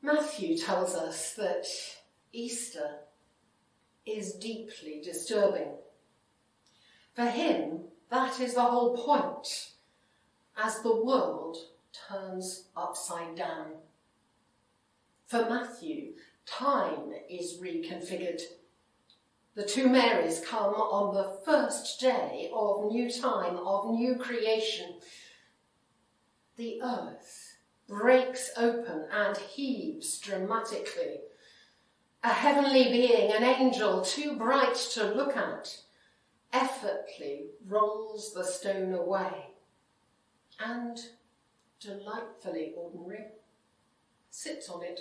Matthew tells us that Easter is deeply disturbing. For him, that is the whole point, as the world turns upside down. For Matthew, time is reconfigured. The two Marys come on the first day of new time, of new creation. The earth breaks open and heaves dramatically. A heavenly being, an angel too bright to look at, effortlessly rolls the stone away and, delightfully ordinary, sits on it.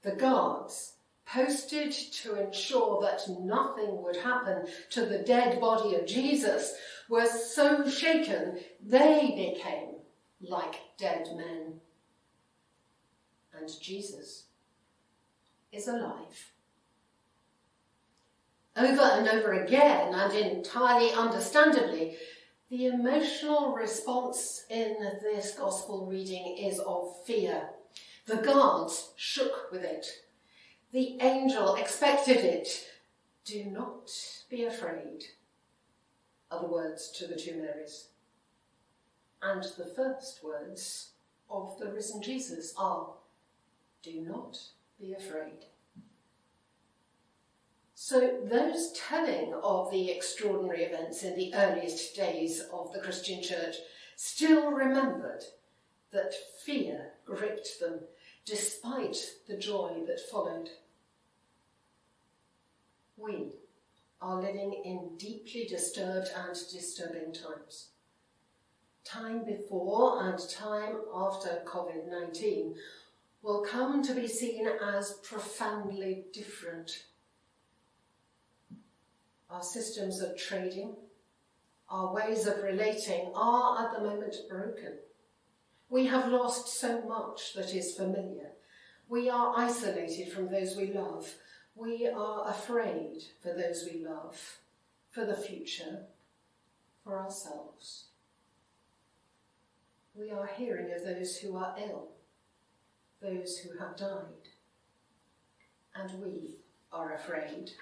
The guards, posted to ensure that nothing would happen to the dead body of Jesus, were so shaken they became like dead men. And Jesus is alive. Over and over again, and entirely understandably, the emotional response in this gospel reading is of fear. The guards shook with it. The angel expected it. Do not be afraid, are the words to the two Marys. And the first words of the risen Jesus are, do not be afraid. So those telling of the extraordinary events in the earliest days of the Christian church still remembered that fear gripped them despite the joy that followed. We are living in deeply disturbed and disturbing times. Time before and time after COVID-19 will come to be seen as profoundly different. Our systems of trading, our ways of relating are at the moment broken. We have lost so much that is familiar. We are isolated from those we love. We are afraid for those we love, for the future, for ourselves. We are hearing of those who are ill, those who have died, and we are afraid.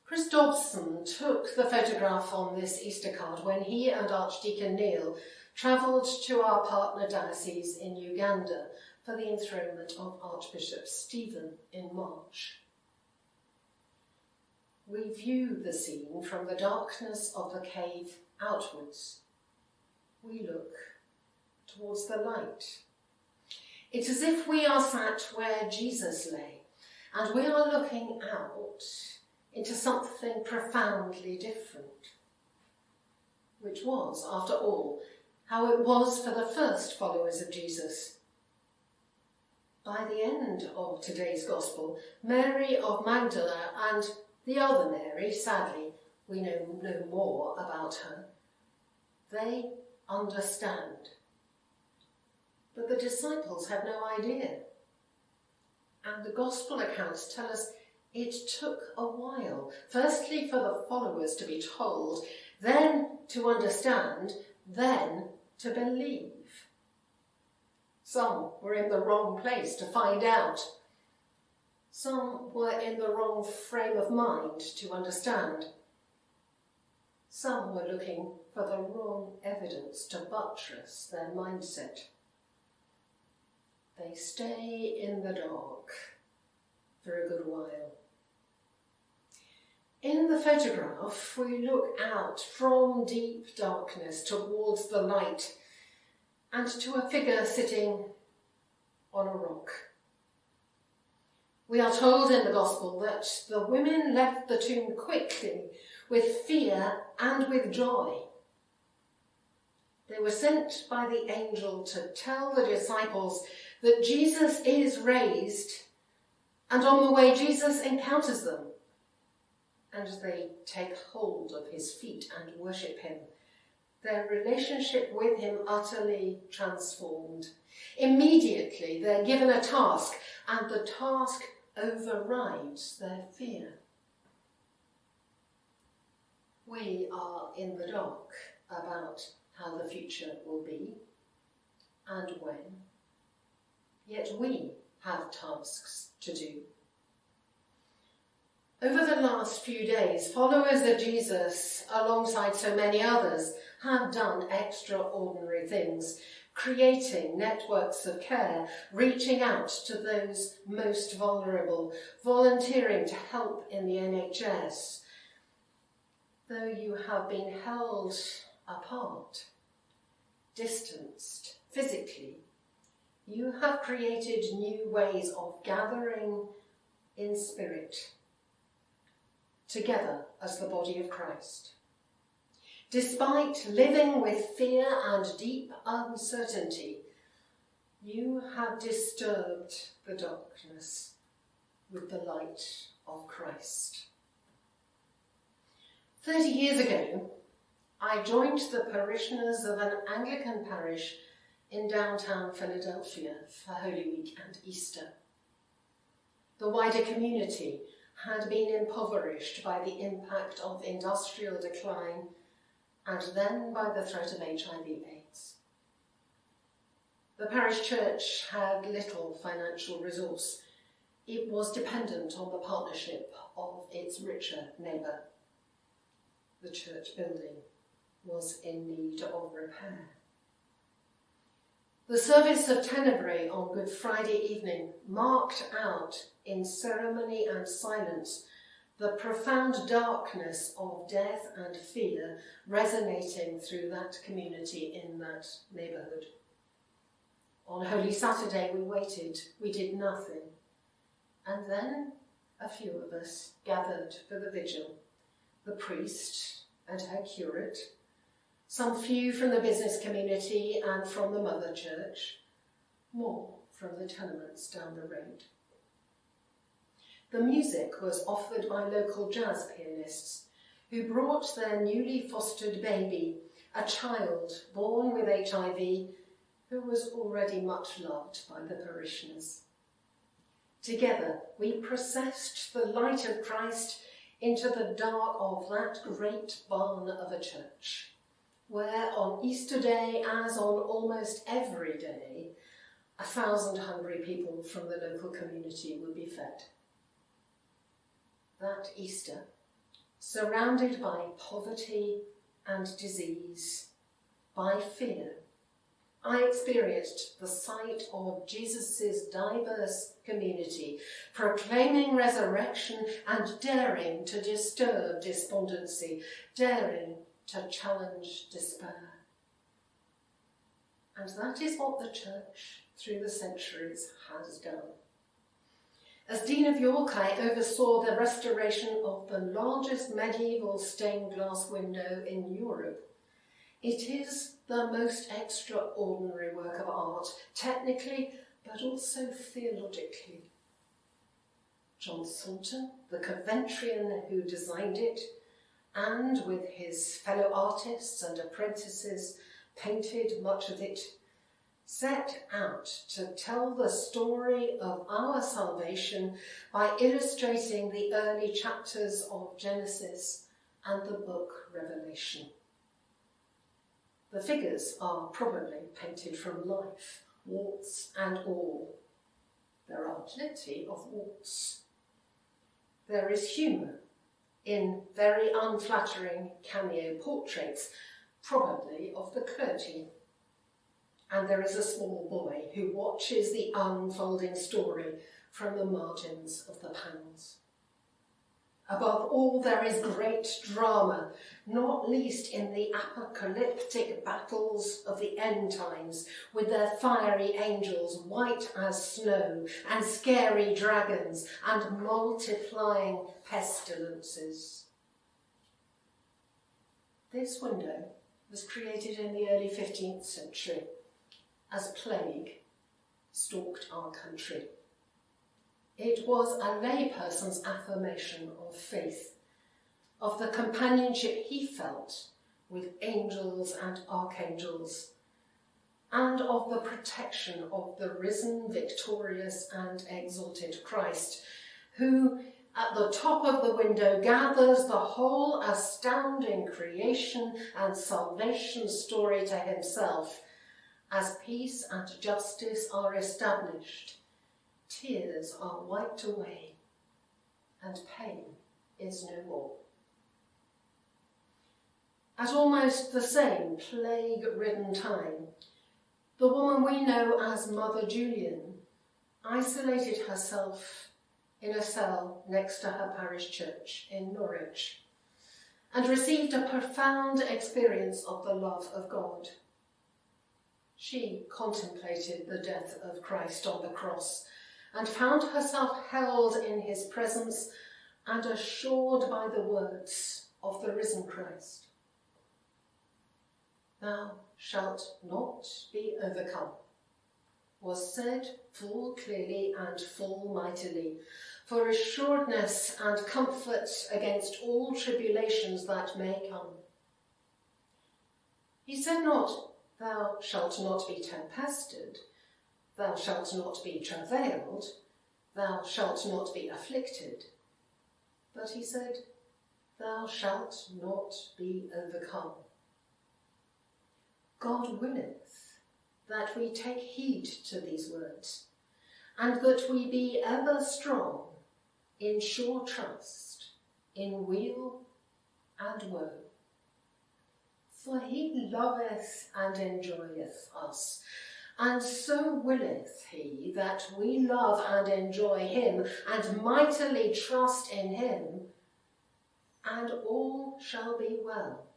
Chris Dobson took the photograph on this Easter card when he and Archdeacon Neil travelled to our partner diocese in Uganda for the enthronement of Archbishop Stephen in March. We view the scene from the darkness of the cave outwards. We look towards the light. It's as if we are sat where Jesus lay, and we are looking out into something profoundly different, which was, after all, how it was for the first followers of Jesus. By the end of today's Gospel, Mary of Magdala and the other Mary, sadly, we know no more about her, they understand. But the disciples have no idea. And the Gospel accounts tell us it took a while, firstly for the followers to be told, then to understand, then to believe. Some were in the wrong place to find out. Some were in the wrong frame of mind to understand. Some were looking for the wrong evidence to buttress their mindset. They stay in the dark for a good while. In the photograph, we look out from deep darkness towards the light and to a figure sitting on a rock. We are told in the Gospel that the women left the tomb quickly with fear and with joy. They were sent by the angel to tell the disciples that Jesus is raised, and on the way Jesus encounters them, and they take hold of his feet and worship him. Their relationship with him utterly transformed. Immediately they're given a task, and the task overrides their fear. We are in the dark about how the future will be. and when. Yet we have tasks to do. Over the last few days, followers of Jesus, alongside so many others, have done extraordinary things, creating networks of care, reaching out to those most vulnerable, volunteering to help in the NHS. Though you have been held apart, distanced physically, you have created new ways of gathering in spirit, together as the body of Christ. Despite living with fear and deep uncertainty, you have disturbed the darkness with the light of Christ. 30 years ago, I joined the parishioners of an Anglican parish in downtown Philadelphia for Holy Week and Easter. The wider community had been impoverished by the impact of industrial decline and then by the threat of HIV/AIDS. The parish church had little financial resource. It was dependent on the partnership of its richer neighbour. The church building was in need of repair. The service of Tenebrae on Good Friday evening marked out in ceremony and silence the profound darkness of death and fear resonating through that community in that neighbourhood. On Holy Saturday we waited, we did nothing. And then a few of us gathered for the vigil, the priest and her curate, some few from the business community and from the mother church, more from the tenements down the road. The music was offered by local jazz pianists who brought their newly fostered baby, a child born with HIV, who was already much loved by the parishioners. Together we processed the light of Christ into the dark of that great barn of a church, where on Easter Day, as on almost every day, 1,000 hungry people from the local community would be fed. That Easter, surrounded by poverty and disease, by fear, I experienced the sight of Jesus' diverse community, proclaiming resurrection and daring to disturb despondency, daring to challenge despair. And that is what the church through the centuries has done. As Dean of York, I oversaw the restoration of the largest medieval stained glass window in Europe. It is the most extraordinary work of art, technically, but also theologically. John Thornton, the Coventrian who designed it, and with his fellow artists and apprentices, painted much of it, set out to tell the story of our salvation by illustrating the early chapters of Genesis and the book Revelation. The figures are probably painted from life, warts and all. There are plenty of warts. There is humour in very unflattering cameo portraits, probably of the clergy. And there is a small boy who watches the unfolding story from the margins of the panels. Above all, there is great drama, not least in the apocalyptic battles of the end times, with their fiery angels white as snow, and scary dragons, and multiplying pestilences. This window was created in the early 15th century as plague stalked our country. It was a layperson's affirmation of faith, of the companionship he felt with angels and archangels, and of the protection of the risen, victorious and exalted Christ, who at the top of the window gathers the whole astounding creation and salvation story to himself, as peace and justice are established, tears are wiped away, and pain is no more. At almost the same plague-ridden time, the woman we know as Mother Julian isolated herself in a cell next to her parish church in Norwich and received a profound experience of the love of God. She contemplated the death of Christ on the cross and found herself held in his presence and assured by the words of the risen Christ. "Thou shalt not be overcome," was said full clearly and full mightily, for assuredness and comfort against all tribulations that may come. He said not, "Thou shalt not be tempested, thou shalt not be travailed, thou shalt not be afflicted," but he said, "Thou shalt not be overcome." God willeth that we take heed to these words, and that we be ever strong in sure trust, in weal and woe. For he loveth and enjoyeth us, and so willeth he that we love and enjoy him, and mightily trust in him, and all shall be well.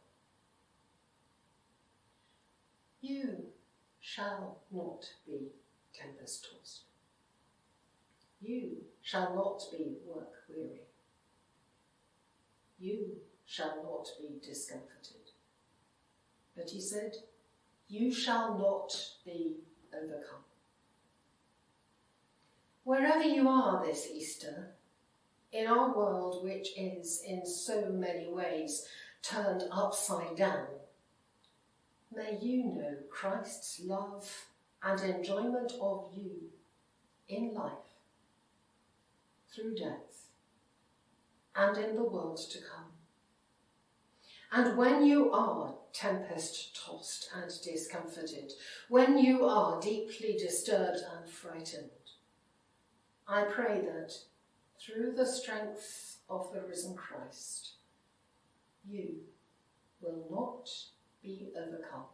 You shall not be tempest-tossed. You shall not be work-weary. You shall not be discomfited. But he said, "You shall not be overcome." Wherever you are this Easter, in our world which is in so many ways turned upside down, may you know Christ's love and enjoyment of you in life, through death, and in the world to come. And when you are tempest-tossed and discomforted, when you are deeply disturbed and frightened, I pray that through the strength of the risen Christ, you will not be overcome.